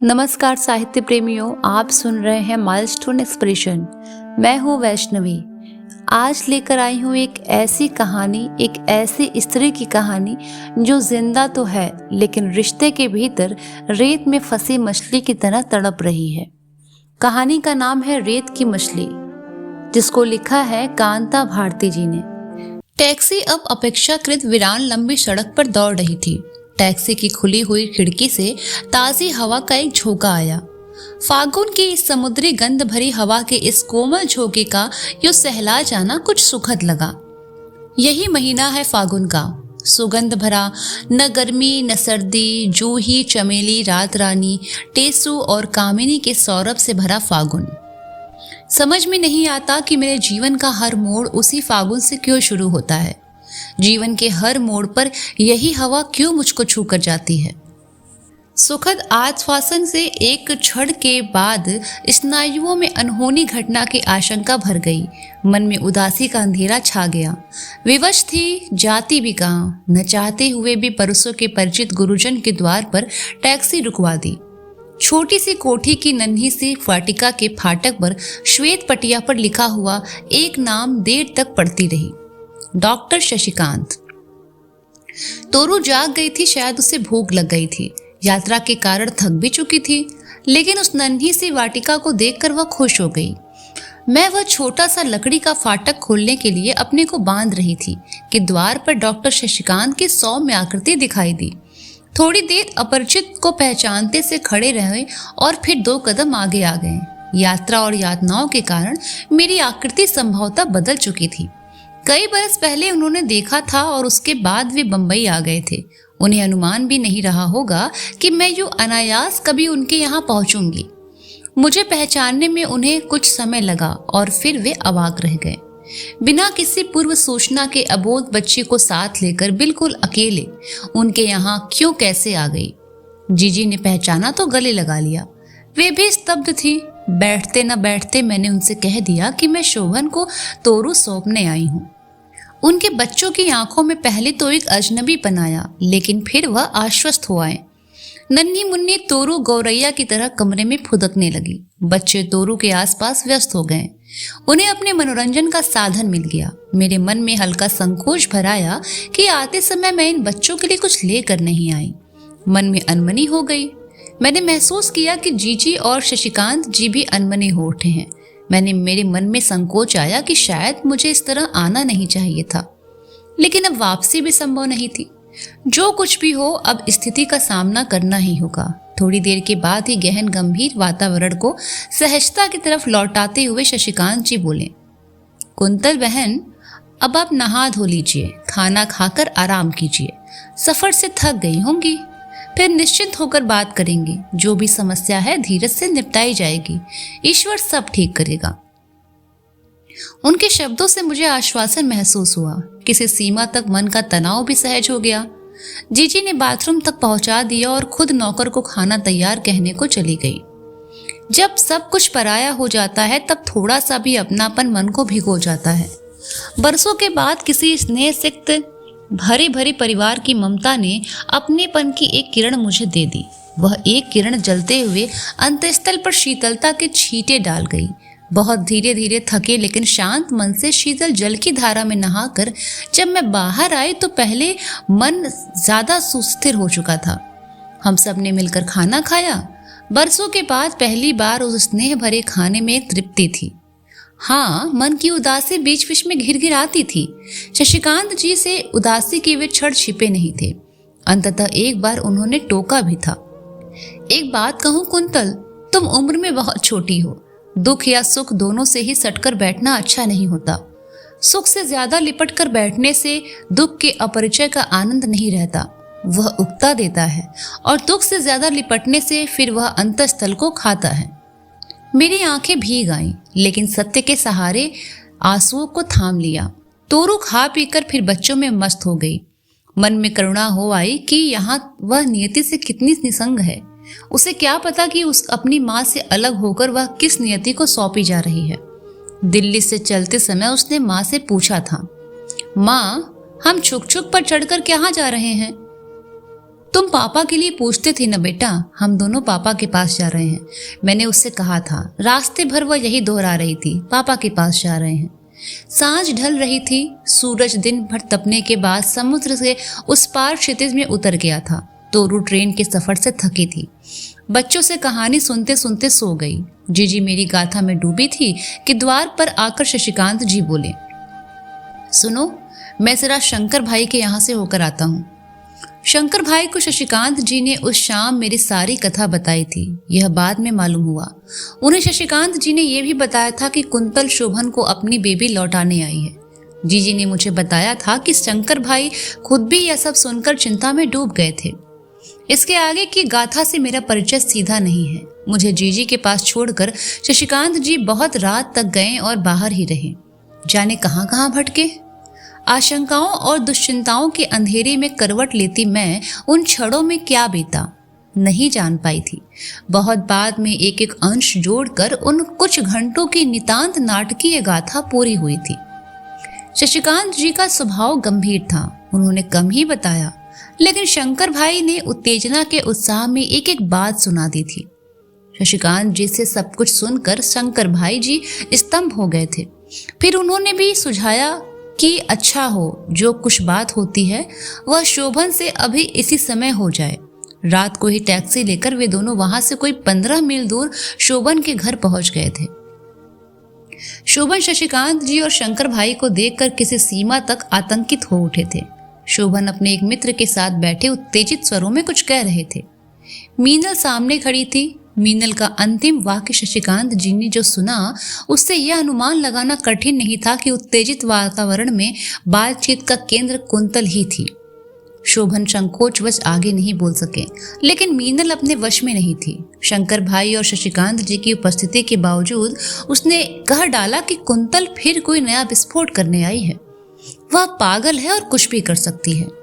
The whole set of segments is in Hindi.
नमस्कार साहित्य प्रेमियों, आप सुन रहे हैं माइलस्टोन एक्सप्रेशन। मैं हूँ वैष्णवी। आज लेकर आई हूँ एक ऐसी कहानी, एक ऐसी स्त्री की कहानी जो जिंदा तो है लेकिन रिश्ते के भीतर रेत में फंसी मछली की तरह तड़प रही है। कहानी का नाम है रेत की मछली, जिसको लिखा है कांता भारती जी ने। टैक्सी अब अपेक्षाकृत वीरान लंबी सड़क पर दौड़ रही थी। टैक्सी की खुली हुई खिड़की से ताजी हवा का एक झोंका आया। फागुन की इस समुद्री गंध भरी हवा के इस कोमल झोंके का यूं सहला जाना कुछ सुखद लगा। यही महीना है फागुन का, सुगंध भरा, न गर्मी न सर्दी, जूही चमेली रात रानी, टेसू और कामिनी के सौरभ से भरा फागुन। समझ में नहीं आता कि मेरे जीवन का हर मोड़ उसी फागुन से क्यों शुरू होता है। जीवन के हर मोड़ पर यही हवा क्यों मुझको छू कर जाती है। सुखद आश्वासन से एक क्षण के बाद स्नायुओं में अनहोनी घटना की आशंका भर गई। मन में उदासी का अंधेरा छा गया। विवश थी, जाती भी कहाँ। न चाहते हुए भी परसों के परिचित गुरुजन के द्वार पर टैक्सी रुकवा दी। छोटी सी कोठी की नन्ही सी वाटिका के फाटक पर श्वेत पटिया पर लिखा हुआ एक नाम देर तक पढ़ती रही, डॉक्टर शशिकांत। तोरू जाग गई थी, शायद उसे भूख लग गई थी। यात्रा के कारण थक भी चुकी थी, लेकिन उस नन्ही सी वाटिका को देखकर वह खुश हो गई। मैं वह छोटा सा लकड़ी का फाटक खोलने के लिए अपने को बांध रही थी कि द्वार पर डॉक्टर शशिकांत की सौम्य आकृति दिखाई दी। थोड़ी देर अपरिचित को पहचानते से खड़े रहे और फिर 2 कदम आगे आ गए। यात्रा और यातनाओं के कारण मेरी आकृति संभवतः बदल चुकी थी। कई बरस पहले उन्होंने देखा था और उसके बाद वे बंबई आ गए थे। उन्हें अनुमान भी नहीं रहा होगा कि मैं यूं अनायास कभी उनके यहाँ पहुंचूंगी। मुझे पहचानने में उन्हें कुछ समय लगा और फिर वे अवाक रह गए। बिना किसी पूर्व सूचना के अबोध बच्ची को साथ लेकर बिल्कुल अकेले उनके यहाँ क्यों कैसे आ गई। जीजी ने पहचाना तो गले लगा लिया। वे भी स्तब्ध थी। बैठते न बैठते मैंने उनसे कह दिया कि मैं शोभन को तोरू सौंपने आई हूँ। उनके बच्चों की आंखों में पहले तो एक अजनबी बनाया, लेकिन फिर वह आश्वस्त हो आए। नन्ही मुन्नी तोरू गौरैया की तरह कमरे में फुदकने लगी। बच्चे तोरू के आसपास व्यस्त हो गए। उन्हें अपने मनोरंजन का साधन मिल गया। मेरे मन में हल्का संकोच भराया कि आते समय मैं इन बच्चों के लिए कुछ लेकर नहीं आई। मन में अनमनी हो गई। मैंने महसूस किया कि जीजी और शशिकांत जी भी अनमने हो उठे हैं। मेरे मन में संकोच आया कि शायद मुझे इस तरह आना नहीं चाहिए था, लेकिन अब वापसी भी संभव नहीं थी। जो कुछ भी हो, अब स्थिति का सामना करना ही होगा। थोड़ी देर के बाद ही गहन गंभीर वातावरण को सहजता की तरफ लौटाते हुए शशिकांत जी बोले, कुंतल बहन, अब आप नहा धो लीजिए, खाना खाकर आराम कीजिए। सफर से थक गई होंगी, फिर निश्चिंत होकर बात करेंगे। जो भी समस्या है धीरज से निपटाई जाएगी। ईश्वर सब ठीक करेगा। उनके शब्दों से मुझे आश्वासन महसूस हुआ। किसी सीमा तक मन का तनाव भी सहज हो गया। जीजी ने बाथरूम तक पहुंचा दिया और खुद नौकर को खाना तैयार कहने को चली गई। जब सब कुछ पराया हो जाता है तब थोड़ा सा भी अपनापन मन को भिगो जाता है। बरसों के बाद किसी स्नेह सिक्त भरे भरे परिवार की ममता ने अपनेपन की एक किरण मुझे दे दी। वह एक किरण जलते हुए अंतःस्थल पर शीतलता के छींटे डाल गई। बहुत धीरे धीरे थके लेकिन शांत मन से शीतल जल की धारा में नहाकर जब मैं बाहर आई तो पहले मन ज्यादा सुस्थिर हो चुका था। हम सब ने मिलकर खाना खाया। बरसों के बाद पहली बार उस स्नेह भरे खाने में एक तृप्ति थी। हाँ, मन की उदासी बीच बीच में घिर आती थी। शशिकांत जी से उदासी के वे क्षण छिपे नहीं थे। अंततः एक बार उन्होंने टोका भी था, एक बात कहूं कुंतल, तुम उम्र में बहुत छोटी हो। दुख या सुख दोनों से ही सटकर बैठना अच्छा नहीं होता। सुख से ज्यादा लिपट कर बैठने से दुख के अपरिचय का आनंद नहीं रहता, वह उकता देता है, और दुख से ज्यादा लिपटने से फिर वह अंतःस्थल को खाता है। मेरी आंखें भीग आईं, लेकिन सत्य के सहारे आंसुओं को थाम लिया। तोरू खा पीकर फिर बच्चों में मस्त हो गई। मन में करुणा हो आई कि यहाँ वह नियति से कितनी निसंग है। उसे क्या पता कि उस अपनी माँ से अलग होकर वह किस नियति को सौंपी जा रही है। दिल्ली से चलते समय उसने माँ से पूछा था, माँ, हम छुक छुक पर चढ़कर कहाँ जा रहे हैं? तुम पापा के लिए पूछते थे ना बेटा, हम दोनों पापा के पास जा रहे हैं। मैंने उससे कहा था। रास्ते भर वह यही दोहरा रही थी, पापा के पास जा रहे हैं। सांझ ढल रही थी। सूरज दिन भर तपने के बाद समुद्र से उस पार क्षितिज में उतर गया था। तोरू ट्रेन के सफर से थकी थी। बच्चों से कहानी सुनते सुनते सो गई। जीजी मेरी गाथा में डूबी थी कि द्वार पर आकर शशिकांत जी बोले, सुनो, मैं जरा शंकर भाई के यहाँ से होकर आता हूँ। शंकर भाई को शशिकांत जी ने उस शाम मेरी सारी कथा बताई थी। यह बाद में मालूम हुआ। उन्हें शशिकांत जी ने यह भी बताया था कि कुंतल शोभन को अपनी बेबी लौटाने आई है। जीजी ने मुझे बताया था कि शंकर भाई खुद भी यह सब सुनकर चिंता में डूब गए थे। इसके आगे की गाथा से मेरा परिचय सीधा नहीं है। मुझे जीजी के पास छोड़कर शशिकांत जी बहुत रात तक गए और बाहर ही रहे। जाने कहाँ कहाँ भटके। आशंकाओं और दुश्चिंताओं के अंधेरे में करवट लेती मैं उन क्षणों में क्या बीता नहीं जान पाई थी। बहुत बाद में एक एक अंश जोड़कर उन कुछ घंटों की नितांत नाटकीय गाथा पूरी हुई थी। शशिकांत जी का स्वभाव गंभीर था। उन्होंने कम ही बताया, लेकिन शंकर भाई ने उत्तेजना के उत्साह में एक एक बात सुना दी थी। शशिकांत जी से सब कुछ सुनकर शंकर भाई जी स्तंभ हो गए थे। फिर उन्होंने भी सुझाया कि अच्छा हो, जो कुछ बात होती है वह शोभन से अभी इसी समय हो जाए। रात को ही टैक्सी लेकर वे दोनों वहां से कोई 15 मील दूर शोभन के घर पहुंच गए थे। शोभन शशिकांत जी और शंकर भाई को देखकर किसी सीमा तक आतंकित हो उठे थे। शोभन अपने एक मित्र के साथ बैठे उत्तेजित स्वरों में कुछ कह रहे थे। मीनल सामने खड़ी थी। मीनल का अंतिम वाक्य शशिकांत जी ने जो सुना, उससे यह अनुमान लगाना कठिन नहीं था कि उत्तेजित वातावरण में बातचीत का केंद्र कुंतल ही थी। शोभन संकोचवश आगे नहीं बोल सके, लेकिन मीनल अपने वश में नहीं थी। शंकर भाई और शशिकांत जी की उपस्थिति के बावजूद उसने कह डाला कि कुंतल फिर कोई नया विस्फोट करने आई है। वह पागल है और कुछ भी कर सकती है।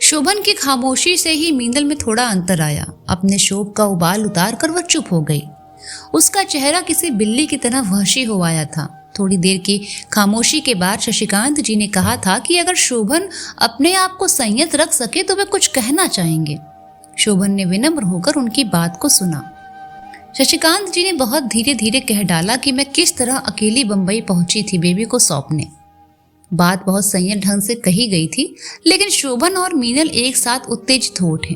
शोभन की खामोशी से ही मीनल में थोड़ा अंतर आया। अपने शोक का उबाल उतार कर वह चुप हो गई। उसका चेहरा किसी बिल्ली की तरह वहशी हो आया था। थोड़ी देर की खामोशी के बाद शशिकांत जी ने कहा था कि अगर शोभन अपने आप को संयत रख सके तो वे कुछ कहना चाहेंगे। शोभन ने विनम्र होकर उनकी बात को सुना। शशिकांत जी ने बहुत धीरे धीरे कह डाला कि मैं किस तरह अकेली बंबई पहुंची थी बेबी को सौंपने। बात बहुत संयत ढंग से कही गई थी, लेकिन शोभन और मीनल एक साथ उत्तेजित हो उठे।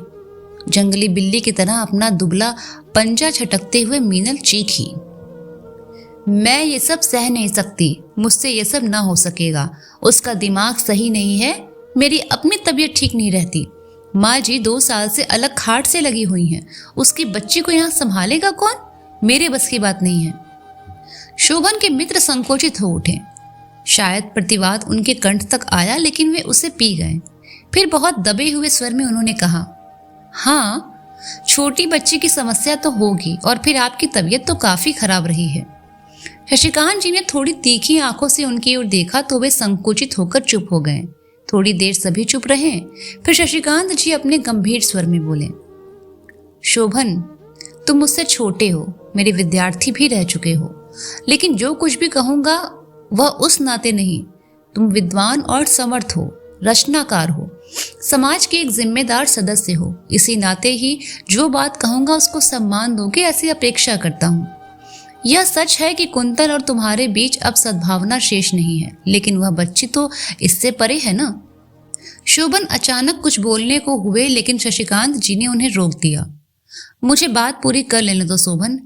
जंगली बिल्ली की तरह अपना दुबला पंजा छटकते हुए मीनल चीखी, मैं ये सब सह नहीं सकती, मुझसे ये सब ना हो सकेगा। उसका दिमाग सही नहीं है, मेरी अपनी तबीयत ठीक नहीं रहती। माँ जी 2 साल से अलग खाट से लगी हुई हैं। उसकी बच्ची को यहाँ संभालेगा कौन? मेरे बस की बात नहीं है। शोभन के मित्र संकोचित हो उठे। शायद प्रतिवाद उनके कंठ तक आया, लेकिन वे उसे पी गए। फिर बहुत दबे हुए स्वर में उन्होंने कहा, हाँ, छोटी बच्ची की समस्या तो होगी, और फिर आपकी तबीयत तो काफी खराब रही है। शशिकांत जी ने थोड़ी तीखी आंखों से उनकी ओर देखा तो वे संकुचित होकर चुप हो गए। थोड़ी देर सभी चुप रहे। फिर शशिकांत जी अपने गंभीर स्वर में बोले, शोभन, तुम मुझसे छोटे हो, मेरे विद्यार्थी भी रह चुके हो, लेकिन जो कुछ भी कहूंगा वह उस नाते नहीं। तुम विद्वान और समर्थ हो, रचनाकार हो, समाज के एक जिम्मेदार सदस्य हो। इसी नाते ही जो बात कहूंगा उसको सम्मान दोगे, ऐसी अपेक्षा करता हूँ। यह सच है कि कुंतल और तुम्हारे बीच अब सद्भावना शेष नहीं है, लेकिन वह बच्ची तो इससे परे है ना। शोभन अचानक कुछ बोलने को हुए, लेकिन शशिकांत जी ने उन्हें रोक दिया। मुझे बात पूरी कर लेने दो शोभन,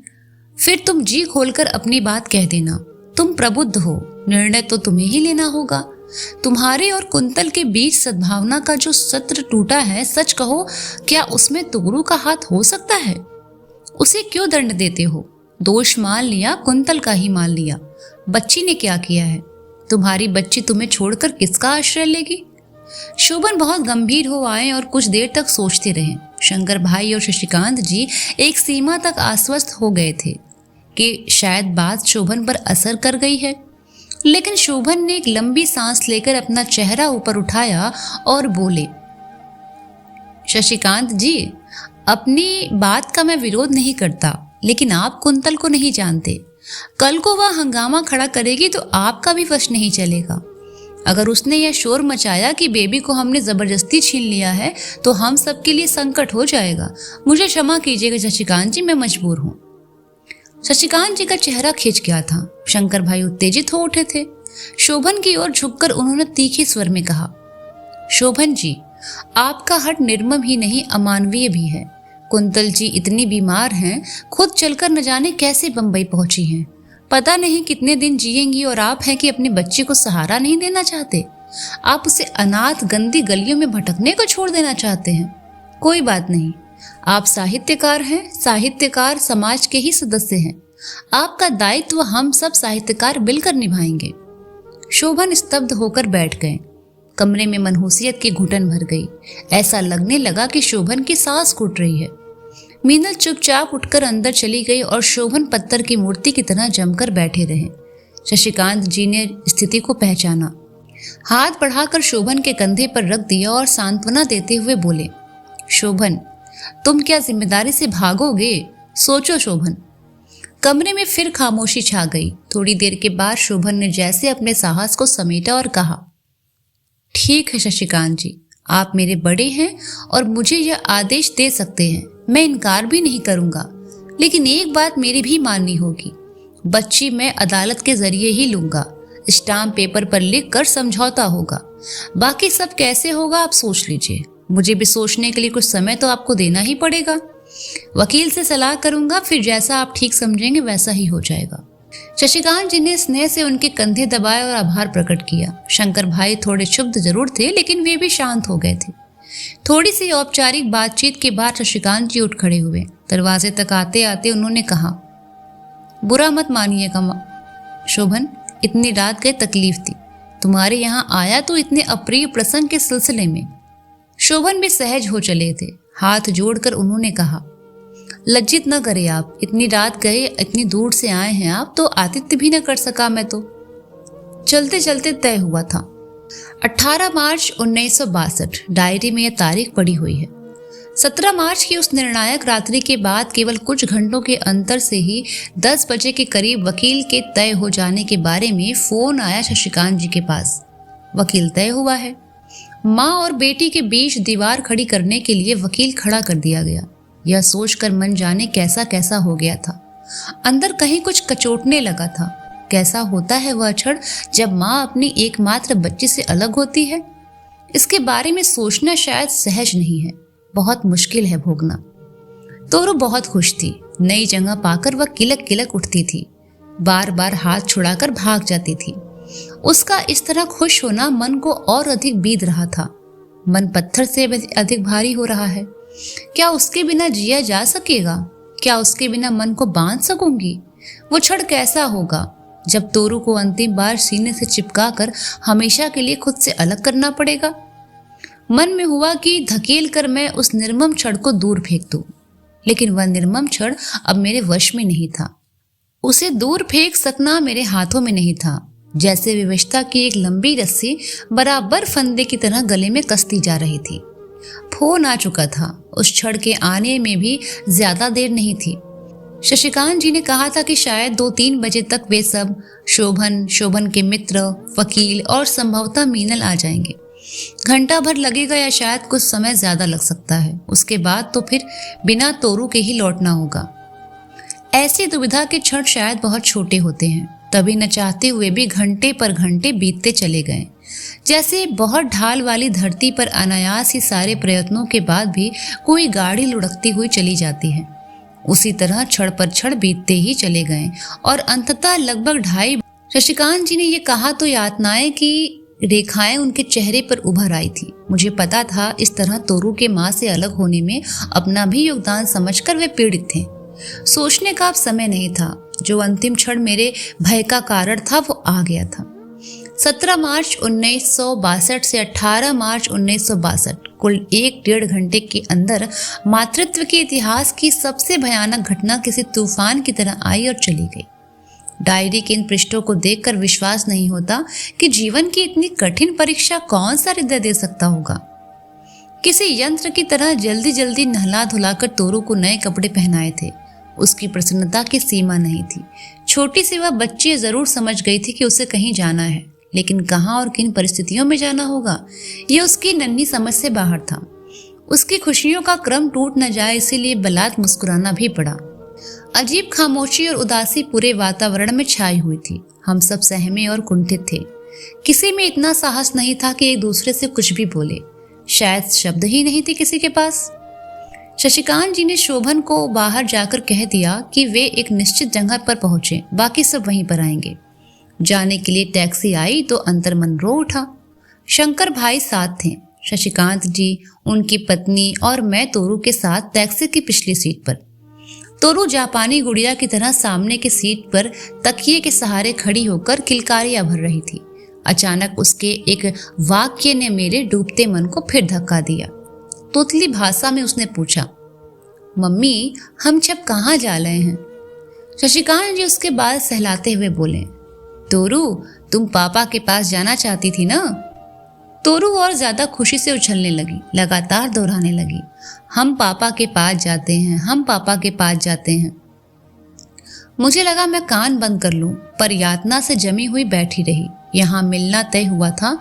फिर तुम जी खोलकर अपनी बात कह देना। तुम प्रबुद्ध हो, निर्णय तो तुम्हें ही लेना होगा। तुम्हारे और कुंतल के बीच सद्भावना का जो सत्र टूटा है, सच कहो, क्या उसमें तुगरू का हाथ हो सकता है? उसे क्यों दंड देते हो? दोष मान लिया, कुंतल का ही मान लिया। बच्ची ने क्या किया है? तुम्हारी बच्ची तुम्हें छोड़कर किसका आश्रय लेगी? शोभन बहुत गंभीर हो आए और कुछ देर तक सोचते रहे। शंकर भाई और शशिकांत जी एक सीमा तक आश्वस्त हो गए थे कि शायद बात शोभन पर असर कर गई है, लेकिन शोभन ने एक लंबी सांस लेकर अपना चेहरा ऊपर उठाया और बोले, शशिकांत जी, अपनी बात का मैं विरोध नहीं करता, लेकिन आप कुंतल को नहीं जानते। कल को वह हंगामा खड़ा करेगी तो आपका भी वश नहीं चलेगा। अगर उसने यह शोर मचाया कि बेबी को हमने जबरदस्ती छीन लिया है तो हम सबके लिए संकट हो जाएगा। मुझे क्षमा कीजिएगा शशिकांत जी, मैं मजबूर हूँ। शशिकांत जी का चेहरा खिंच गया था। शंकर भाई उत्तेजित हो उठे थे। शोभन की ओर झुककर उन्होंने तीखे स्वर में कहा, शोभन जी, आपका हट निर्मम ही नहीं अमानवीय भी है। कुंतल जी इतनी बीमार हैं, खुद चलकर न जाने कैसे बंबई पहुंची हैं। पता नहीं कितने दिन जिएंगी और आप हैं कि अपने बच्चे को सहारा नहीं देना चाहते। आप उसे अनाथ गंदी गलियों में भटकने को छोड़ देना चाहते हैं। कोई बात नहीं, आप साहित्यकार हैं, साहित्यकार समाज के ही सदस्य हैं। आपका दायित्व हम सब साहित्यकार मिलकर निभाएंगे। शोभन स्तब्ध होकर बैठ गए। कमरे में मनहूसियत की घुटन भर गई। ऐसा लगने लगा कि शोभन की सांस घुट रही है। मीनल चुपचाप उठकर अंदर चली गई और शोभन पत्थर की मूर्ति की तरह जमकर बैठे रहे। शशिकांत जी ने स्थिति को पहचाना। हाथ बढ़ाकर शोभन के कंधे पर रख दिया और सांत्वना देते हुए बोले, शोभन, तुम क्या जिम्मेदारी से भागोगे? सोचो शोभन। कमरे में फिर खामोशी छा गई। थोड़ी देर के बाद शोभन ने जैसे अपने साहस को समेटा और कहा, ठीक है शशिकांत जी, आप मेरे बड़े हैं और मुझे यह आदेश दे सकते हैं। मैं इनकार भी नहीं करूंगा, लेकिन एक बात मेरी भी माननी होगी। बच्ची मैं अदालत के जरिए ही लूंगा। स्टाम्प पेपर पर लिख कर समझौता होगा। बाकी सब कैसे होगा आप सोच लीजिए। मुझे भी सोचने के लिए कुछ समय तो आपको देना ही पड़ेगा। वकील से सलाह करूंगा, फिर जैसा आप ठीक समझेंगे वैसा ही हो जाएगा। शशिकांत जी ने स्नेह से उनके कंधे दबाए और आभार प्रकट किया। शंकर भाई थोड़े क्षुब्ध जरूर थे, लेकिन वे भी शांत हो गए थे। थोड़ी सी औपचारिक बातचीत के बाद शशिकांत जी उठ खड़े हुए। दरवाजे तक आते आते उन्होंने कहा, बुरा मत मानिएगा शोभन, इतनी रात गए तकलीफ थी। तुम्हारे यहाँ आया तो इतने अप्रिय प्रसंग के सिलसिले में। शोभन भी सहज हो चले थे। हाथ जोड़कर उन्होंने कहा, लज्जित न करे आप, इतनी रात गए, इतनी दूर से आए हैं आप, तो आतिथ्य भी न कर सका मैं तो। चलते चलते तय हुआ था 18 मार्च 1962। डायरी में यह तारीख पड़ी हुई है। 17 मार्च की उस निर्णायक रात्रि के बाद केवल कुछ घंटों के अंतर से ही 10 बजे के करीब वकील के तय हो जाने के बारे में फोन आया शशिकांत जी के पास। वकील तय हुआ है। माँ और बेटी के बीच दीवार खड़ी करने के लिए वकील खड़ा कर दिया गया। यह सोचकर मन जाने कैसा कैसा हो गया था। अंदर कहीं कुछ कचोटने लगा था। कैसा होता है वह क्षण जब माँ अपनी एकमात्र बच्ची से अलग होती है। इसके बारे में सोचना शायद सहज नहीं है, बहुत मुश्किल है भोगना। तोरू बहुत खुश थी। नई जगह पाकर वह किलक किलक उठती थी, बार बार हाथ छुड़ाकर भाग जाती थी। उसका इस तरह खुश होना मन को और अधिक बीध रहा था। मन पत्थर से अधिक भारी हो रहा है। क्या उसके बिना जिया जा सकेगा? क्या उसके बिना मन को बांध सकूंगी? वो क्षण कैसा होगा जब तोरू को अंतिम बार सीने से चिपका कर हमेशा के लिए खुद से अलग करना पड़ेगा। मन में हुआ कि धकेल कर मैं उस निर्मम क्षण को दूर फेंक दूं, लेकिन वह निर्मम क्षण अब मेरे वश में नहीं था। उसे दूर फेंक सकना मेरे हाथों में नहीं था। जैसे विवशता की एक लंबी रस्सी बराबर फंदे की तरह गले में कसती जा रही थी। फोन आ चुका था। उस क्षण के आने में भी ज्यादा देर नहीं थी। शशिकांत जी ने कहा था कि शायद 2-3 बजे तक वे सब, शोभन के मित्र, वकील और संभवतः मीनल आ जाएंगे। घंटा भर लगेगा या शायद कुछ समय ज्यादा लग सकता है। उसके बाद तो फिर बिना तोरू के ही लौटना होगा। ऐसी दुविधा के क्षण शायद बहुत छोटे होते हैं, तभी न चाहते हुए भी घंटे पर घंटे बीतते चले गए। जैसे बहुत ढाल वाली धरती पर अनायास ही सारे प्रयत्नों के बाद भी कोई गाड़ी लुढ़कती हुई चली जाती है, उसी तरह क्षण पर क्षण बीतते ही चले गए और अंततः लगभग 2.5। शशिकांत जी ने यह कहा तो यातनाएं की रेखाएं उनके चेहरे पर उभर आई थी। मुझे पता था इस तरह तोरू के माँ से अलग होने में अपना भी योगदान समझकर वे पीड़ित थे। सोचने का अब समय नहीं था। जो अंतिम क्षण मेरे भय का कारण था वो आ गया था। 17 मार्च 1962 से 18 मार्च 1962, कुल 1-1.5 घंटे के अंदर मातृत्व के इतिहास की सबसे भयानक घटना किसी तूफान की तरह आई और चली गई। डायरी के इन पृष्ठों को देखकर विश्वास नहीं होता कि जीवन की इतनी कठिन परीक्षा कौन सा हृदय दे सकता होगा। किसी यंत्र की तरह जल्दी जल्दी नहला धुलाकर तोरू को नए कपड़े पहनाए थे। उसकी प्रसन्नता की सीमा नहीं थी। छोटी सी वह बच्ची जरूर समझ गई थी कि उसे कहीं जाना है, लेकिन कहाँ और किन परिस्थितियों में जाना होगा, ये उसकी नन्ही समझ से बाहर था। उसकी खुशियों का क्रम टूट न जाए इसीलिए बलात् मुस्कुराना भी पड़ा। अजीब खामोशी और उदासी पूरे वातावरण में छाई हुई थी। हम सब सहमे और कुंठित थे। किसी में इतना साहस नहीं था कि एक दूसरे से कुछ भी बोले। शायद शब्द ही नहीं थे किसी के पास। शशिकांत जी ने शोभन को बाहर जाकर कह दिया कि वे एक निश्चित जगह पर पहुंचे, बाकी सब वहीं पर आएंगे। जाने के लिए टैक्सी आई तो अंतर्मन रो उठा। शंकर भाई साथ थे। शशिकांत जी, उनकी पत्नी और मैं तोरू के साथ टैक्सी की पिछली सीट पर। तोरू जापानी गुड़िया की तरह सामने की सीट पर तकिए के सहारे खड़ी होकर किलकारियां भर रही थी। अचानक उसके एक वाक्य ने मेरे डूबते मन को फिर धक्का दिया। तोतली भाषा में उसने पूछा, मम्मी हम छप कहाँ जा रहे हैं? शशिकांत जी उसके बाल सहलाते हुए बोले, तोरू तुम पापा के पास जाना चाहती थी ना? तोरू और ज्यादा खुशी से उछलने लगी, लगातार दोहराने लगी, हम पापा के पास जाते हैं, हम पापा के पास जाते हैं। मुझे लगा मैं कान बंद कर लूं, पर यातना से जमी हुई बैठी रही। यहाँ मिलना तय हुआ था।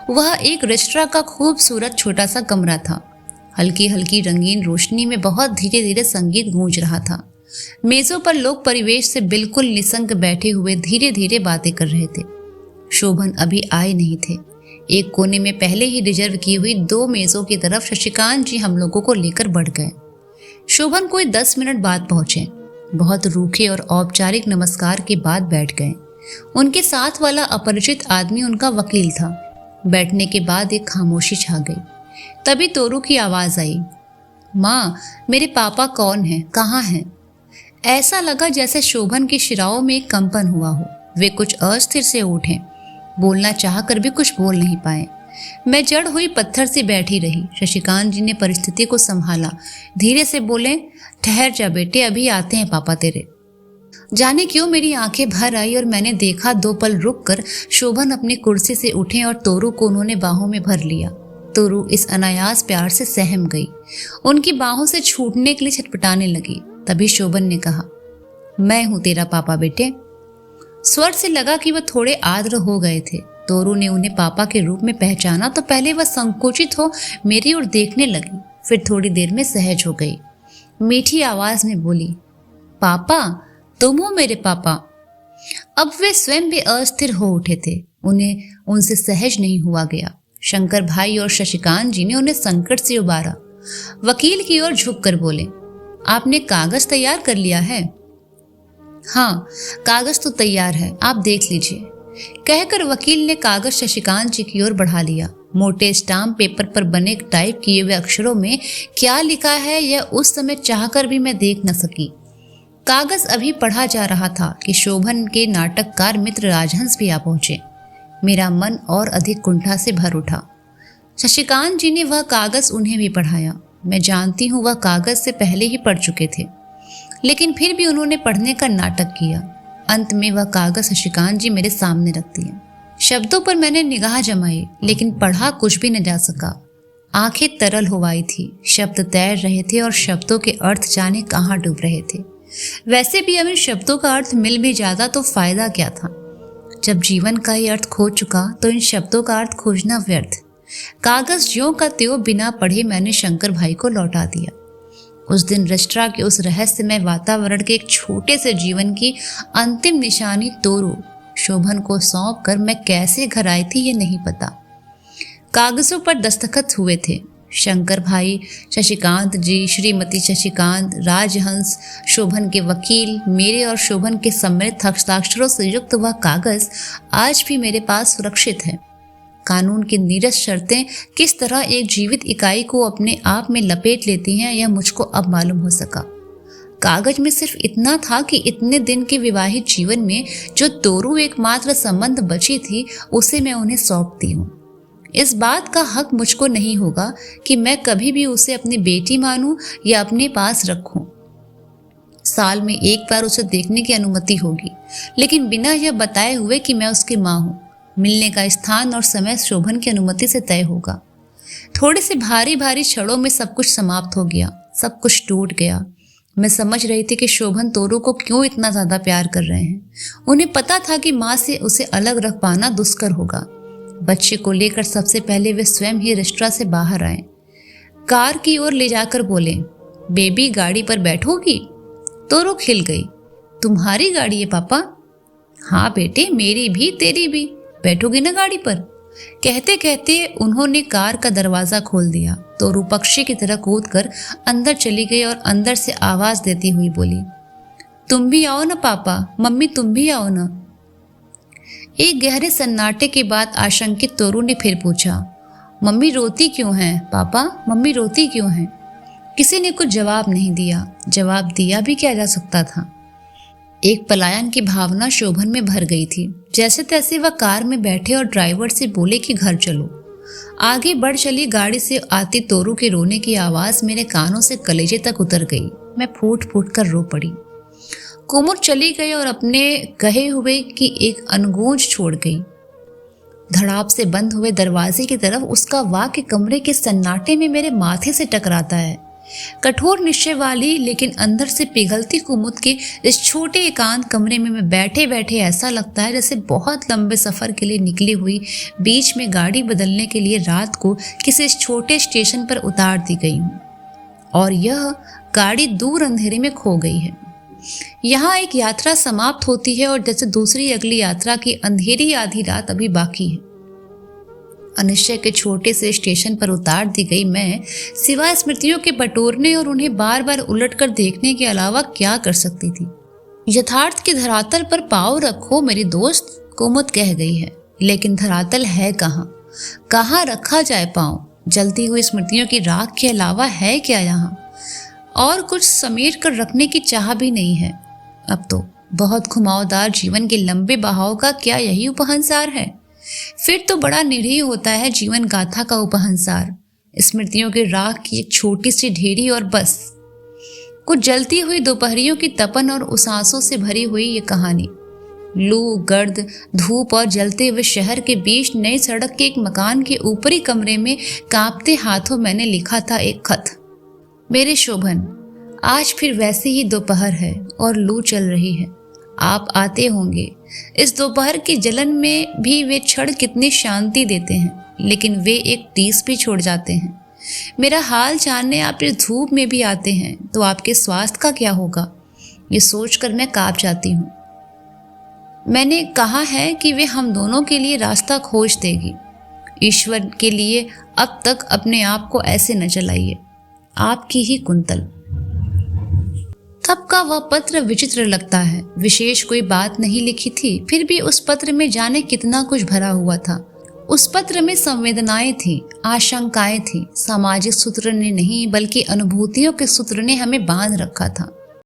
वह एक रेस्टोरेंट का खूबसूरत छोटा सा कमरा था। हल्की हल्की रंगीन रोशनी में बहुत धीरे धीरे संगीत गूंज रहा था। मेजों पर लोग परिवेश से बिल्कुल निसंग बैठे हुए धीरे धीरे बातें कर रहे थे। शोभन अभी आए नहीं थे। एक कोने में पहले ही रिजर्व की हुई 2 मेजों की तरफ शशिकांत जी हम लोगों को लेकर बढ़ गए। शोभन कोई 10 मिनट बाद पहुंचे। बहुत रूखे और औपचारिक नमस्कार के बाद बैठ गए। उनके साथ वाला अपरिचित आदमी उनका वकील था। बैठने के बाद एक खामोशी छा गई। तभी तोरू की आवाज आई, माँ मेरे पापा कौन हैं, कहाँ हैं? ऐसा लगा जैसे शोभन की शिराओं में एक कंपन हुआ हो। वे कुछ अस्थिर से उठे। बोलना चाहकर भी कुछ बोल नहीं पाए। मैं जड़ हुई पत्थर से बैठी रही। शशिकांत जी ने परिस्थिति को संभाला। धीरे से बोले, ठहर जा बेटे, अभी आते हैं पापा तेरे। जाने क्यों मेरी आंखें भर आई और मैंने देखा 2 पल रुककर शोभन अपनी कुर्सी से उठे और तोरू को उन्होंने बाहों में भर लिया। तोरू इस अनायास प्यार से सहम गई। उनकी बाहों से छूटने के लिए छटपटाने लगी। तभी शोभन ने कहा, मैं हूं तेरा पापा बेटे। स्वर से लगा कि वह थोड़े आर्द्र हो गए थे। तोरू ने उन्हें पापा के रूप में पहचाना तो पहले वह संकोचित हो मेरी ओर देखने लगी, फिर थोड़ी देर में सहज हो गई। मीठी आवाज में बोली, पापा तुम हो मेरे पापा। अब वे स्वयं भी अस्थिर हो उठे थे। उन्हें उनसे सहज नहीं हुआ गया। शंकर भाई और शशिकांत जी ने उन्हें संकट से उबारा। वकील की ओर झुककर बोले, आपने कागज तैयार कर लिया है? हाँ कागज तो तैयार है, आप देख लीजिए। कहकर वकील ने कागज शशिकांत जी की ओर बढ़ा लिया। मोटे स्टाम्प पेपर पर बने टाइप किए हुए अक्षरों में क्या लिखा है यह उस समय चाहकर भी मैं देख न सकी। कागज अभी पढ़ा जा रहा था कि शोभन के नाटककार मित्र राजहंस भी आ पहुंचे। मेरा मन और अधिक कुंठा से भर उठा। शशिकांत जी ने वह कागज उन्हें भी पढ़ाया। मैं जानती हूँ वह कागज से पहले ही पढ़ चुके थे, लेकिन फिर भी उन्होंने पढ़ने का नाटक किया। अंत में वह कागज शशिकांत जी मेरे सामने रख दिया। शब्दों पर मैंने निगाह जमाई, लेकिन पढ़ा कुछ भी न जा सका। आंखें तरल हो आई थी। शब्द तैर रहे थे और शब्दों के अर्थ जाने कहाँ डूब रहे थे। वैसे भी अब इन शब्दों का अर्थ मिल भी जाता तो फायदा क्या था। जब जीवन का ही अर्थ खो चुका तो इन शब्दों का अर्थ खोजना व्यर्थ। कागज ज्यों का त्यों बिना पढ़े मैंने शंकर भाई को लौटा दिया। उस दिन रेस्ट्रा के उस रहस्यमय वातावरण के एक छोटे से जीवन की अंतिम निशानी तोरू शोभन को सौंप कर मैं कैसे घर आई थी ये नहीं पता। कागजों पर दस्तखत हुए थे। शंकर भाई, शशिकांत जी, श्रीमती शशिकांत, राजहंस, शोभन के वकील, मेरे और शोभन के सम्मिलित हस्ताक्षरों से युक्त वह कागज आज भी मेरे पास सुरक्षित है। कानून की नीरस शर्तें किस तरह एक जीवित इकाई को अपने आप में लपेट लेती हैं यह मुझको अब मालूम हो सका। कागज में सिर्फ इतना था कि इतने दिन के विवाहित जीवन में जो तोरू एकमात्र संबंध बची थी उसे मैं उन्हें सौंपती हूँ। इस बात का हक मुझको नहीं होगा कि मैं कभी भी उसे अपनी बेटी मानूं या अपने पास रखूं। साल में एक बार उसे देखने की अनुमति होगी, लेकिन बिना यह बताए हुए कि मैं उसकी माँ हूँ। मिलने का स्थान और समय शोभन की अनुमति से तय होगा। थोड़े से भारी भारी क्षणों में सब कुछ समाप्त हो गया, सब कुछ टूट गया। मैं समझ रही थी कि शोभन तोरू को क्यों इतना ज्यादा प्यार कर रहे हैं। उन्हें पता था कि माँ से उसे अलग रख पाना दुष्कर होगा। बच्चे को लेकर सबसे पहले वे स्वयं ही रेस्टोरेंट से बाहर आए। कार की ओर ले जाकर बोले, बेबी गाड़ी पर बैठोगी? तोरू खिल गई। तुम्हारी गाड़ी है पापा? हाँ बेटे, मेरी भी तेरी भी। बैठोगी ना गाड़ी पर? कहते कहते उन्होंने कार का दरवाजा खोल दिया। तोरू पक्षी की तरह कूदकर अंदर चली गई और अंदर से आवाज देती हुई बोली, तुम भी आओ ना पापा, मम्मी तुम भी आओ ना। एक गहरे सन्नाटे के बाद आशंकित तोरू ने फिर पूछा, मम्मी रोती क्यों हैं? पापा मम्मी रोती क्यों हैं? किसी ने कुछ जवाब नहीं दिया। जवाब दिया भी क्या जा सकता था। एक पलायन की भावना शोभन में भर गई थी। जैसे तैसे वह कार में बैठे और ड्राइवर से बोले कि घर चलो। आगे बढ़ चली गाड़ी से आती तोरू के रोने की आवाज मेरे कानों से कलेजे तक उतर गई। मैं फूट फूट कर रो पड़ी। कुमुद चली गई और अपने कहे हुए की एक अनगूंज छोड़ गई। धड़ाप से बंद हुए दरवाजे की तरफ उसका वाक्य कमरे के सन्नाटे में मेरे माथे से टकराता है। कठोर निश्चय वाली लेकिन अंदर से पिघलती कुमुद के इस छोटे एकांत कमरे में मैं बैठे बैठे ऐसा लगता है जैसे बहुत लंबे सफर के लिए निकली हुई बीच में गाड़ी बदलने के लिए रात को किसी छोटे स्टेशन पर उतार दी गई हूँ और यह गाड़ी दूर अंधेरे में खो गई है। यहाँ एक यात्रा समाप्त होती है और जैसे दूसरी अगली यात्रा की अंधेरी आधी रात अभी बाकी है। अनिश्चय के छोटे से स्टेशन पर उतार दी गई मैं सिवाय स्मृतियों के बटोरने और उन्हें बार बार उलटकर देखने के अलावा क्या कर सकती थी। यथार्थ के धरातल पर पाँव रखो मेरी दोस्त, कुमुद कह गई है, लेकिन धरातल है कहाँ? कहाँ रखा जाए पाँव? जलती हुई स्मृतियों की राख के अलावा है क्या यहाँ? और कुछ समेट कर रखने की चाह भी नहीं है। अब तो बहुत घुमावदार जीवन के लंबे बहाव का क्या यही उपहंसार है? फिर तो बड़ा निरीह होता है जीवन गाथा का उपहंसार। स्मृतियों के राख की एक छोटी सी ढेरी और बस। कुछ जलती हुई दोपहरियों की तपन और उसासों से भरी हुई ये कहानी। लू, गर्द, धूप और जलते हुए शहर के बीच नई सड़क के एक मकान के ऊपरी कमरे में कांपते हाथों मैंने लिखा था एक खत। मेरे शोभन, आज फिर वैसे ही दोपहर है और लू चल रही है। आप आते होंगे। इस दोपहर की जलन में भी वे क्षण कितनी शांति देते हैं, लेकिन वे एक टीस भी छोड़ जाते हैं। मेरा हाल जानने आप इस धूप में भी आते हैं तो आपके स्वास्थ्य का क्या होगा, ये सोचकर मैं कांप जाती हूँ। मैंने कहा है कि वे हम दोनों के लिए रास्ता खोज देगी। ईश्वर के लिए अब तक अपने आप को ऐसे न चलाइए। आपकी ही कुंतल। तब का वह पत्र विचित्र लगता है। विशेष कोई बात नहीं लिखी थी, फिर भी उस पत्र में जाने कितना कुछ भरा हुआ था। उस पत्र में संवेदनाएं थी, आशंकाएं थी। सामाजिक सूत्र ने नहीं बल्कि अनुभूतियों के सूत्र ने हमें बांध रखा था।